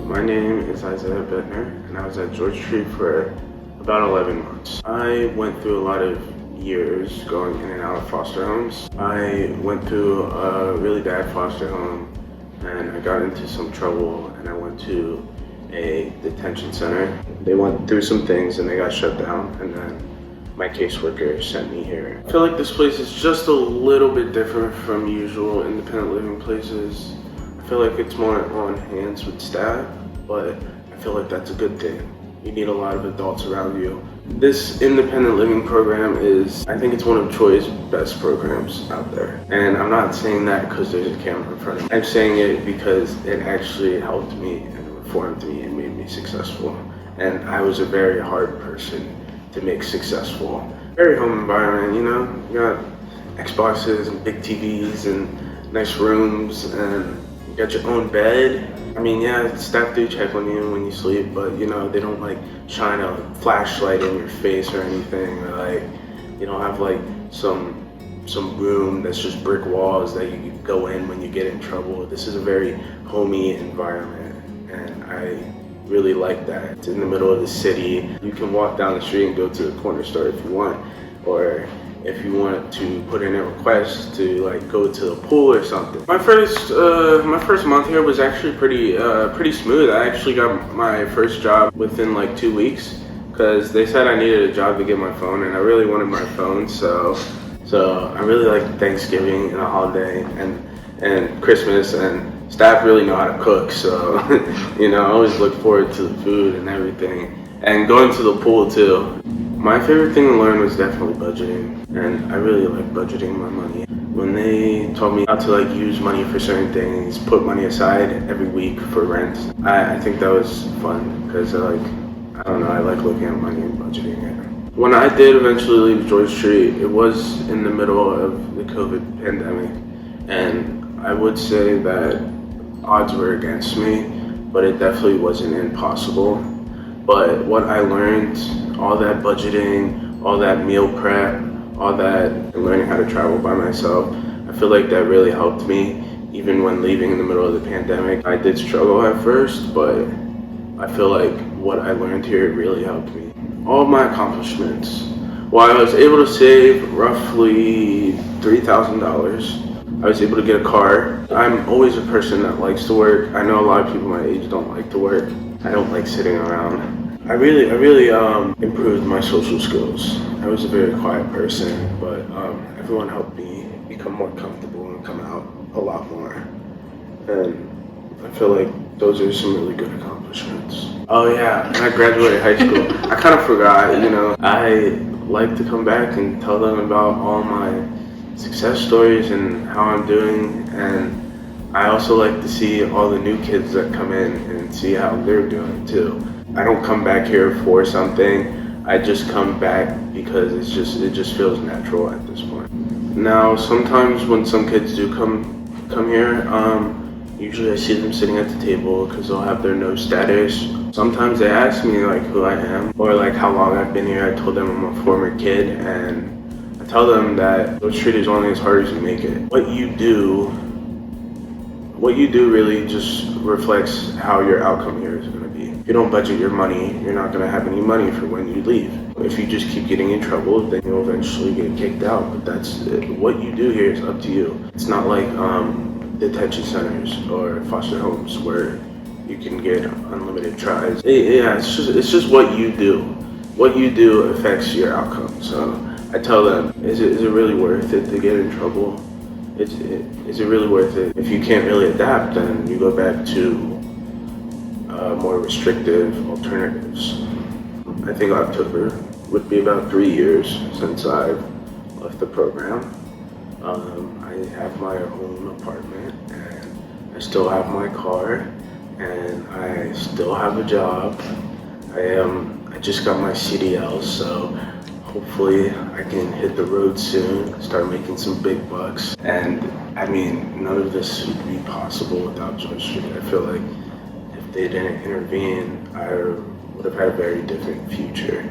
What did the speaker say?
My name is Isaiah Bettner, and I was at George Street for about 11 months. I went through a lot of years going in and out of foster homes. I went through a really bad foster home, and I got into some trouble, and I went to a detention center. They went through some things and they got shut down, and then my caseworker sent me here. I feel like this place is just a little bit different from usual independent living places. I feel like it's more on hands with staff, but I feel like that's a good thing. You need a lot of adults around you. This independent living program is, I think it's one of Troy's best programs out there. And I'm not saying that because there's a camera in front of me. I'm saying it because it actually helped me and reformed me and made me successful. And I was a very hard person to make successful. Very home environment, you know? You got Xboxes and big TVs and nice rooms, and you got your own bed. I mean, yeah, staff do check on you when you sleep, but you know, they don't like shine a flashlight in your face or anything, or like, you don't have like some room that's just brick walls that you can go in when you get in trouble. This is a very homey environment, and I really like that. It's in the middle of the city. You can walk down the street and go to the corner store if you want, or if you want to put in a request to like go to the pool or something. My first month here was actually pretty smooth. I actually got my first job within like 2 weeks because they said I needed a job to get my phone, and I really wanted my phone. So I really like Thanksgiving and a holiday and Christmas, and staff really know how to cook. So you know, I always look forward to the food and everything, and going to the pool too. My favorite thing to learn was definitely budgeting, and I really like budgeting my money. When they taught me how to like use money for certain things, put money aside every week for rent, I think that was fun because I don't know, I like looking at money and budgeting it. When I did eventually leave George Street, it was in the middle of the COVID pandemic, and I would say that odds were against me, but it definitely wasn't impossible. But what I learned, all that budgeting, all that meal prep, all that, and learning how to travel by myself, I feel like that really helped me. Even when leaving in the middle of the pandemic, I did struggle at first, but I feel like what I learned here really helped me. All of my accomplishments. Well, I was able to save roughly $3,000. I was able to get a car. I'm always a person that likes to work. I know a lot of people my age don't like to work. I don't like sitting around. I really improved my social skills. I was a very quiet person, but everyone helped me become more comfortable and come out a lot more. And I feel like those are some really good accomplishments. Oh yeah, when I graduated high school, I kind of forgot, you know, I like to come back and tell them about all my success stories and how I'm doing, and I also like to see all the new kids that come in and see how they're doing too. I don't come back here for something. I just come back because it just feels natural at this point. Now, sometimes when some kids do come here, usually I see them sitting at the table because they'll have their no status. Sometimes they ask me like who I am or like how long I've been here. I told them I'm a former kid, and I tell them that George Street is only as hard as you make it. What you do really just reflects how your outcome here is going to be. If you don't budget your money, you're not going to have any money for when you leave. If you just keep getting in trouble, then you'll eventually get kicked out. But that's it. What you do here is up to you. It's not like detention centers or foster homes where you can get unlimited tries. Yeah, it's just what you do. What you do affects your outcome. So I tell them, is it really worth it to get in trouble? Is it really worth it? If you can't really adapt, then you go back to more restrictive alternatives. I think October would be about 3 years since I've left the program. I have my own apartment, and I still have my car, and I still have a job. I just got my CDL, so hopefully I can hit the road soon, start making some big bucks. And I mean, none of this would be possible without George Street. I feel like if they didn't intervene, I would have had a very different future.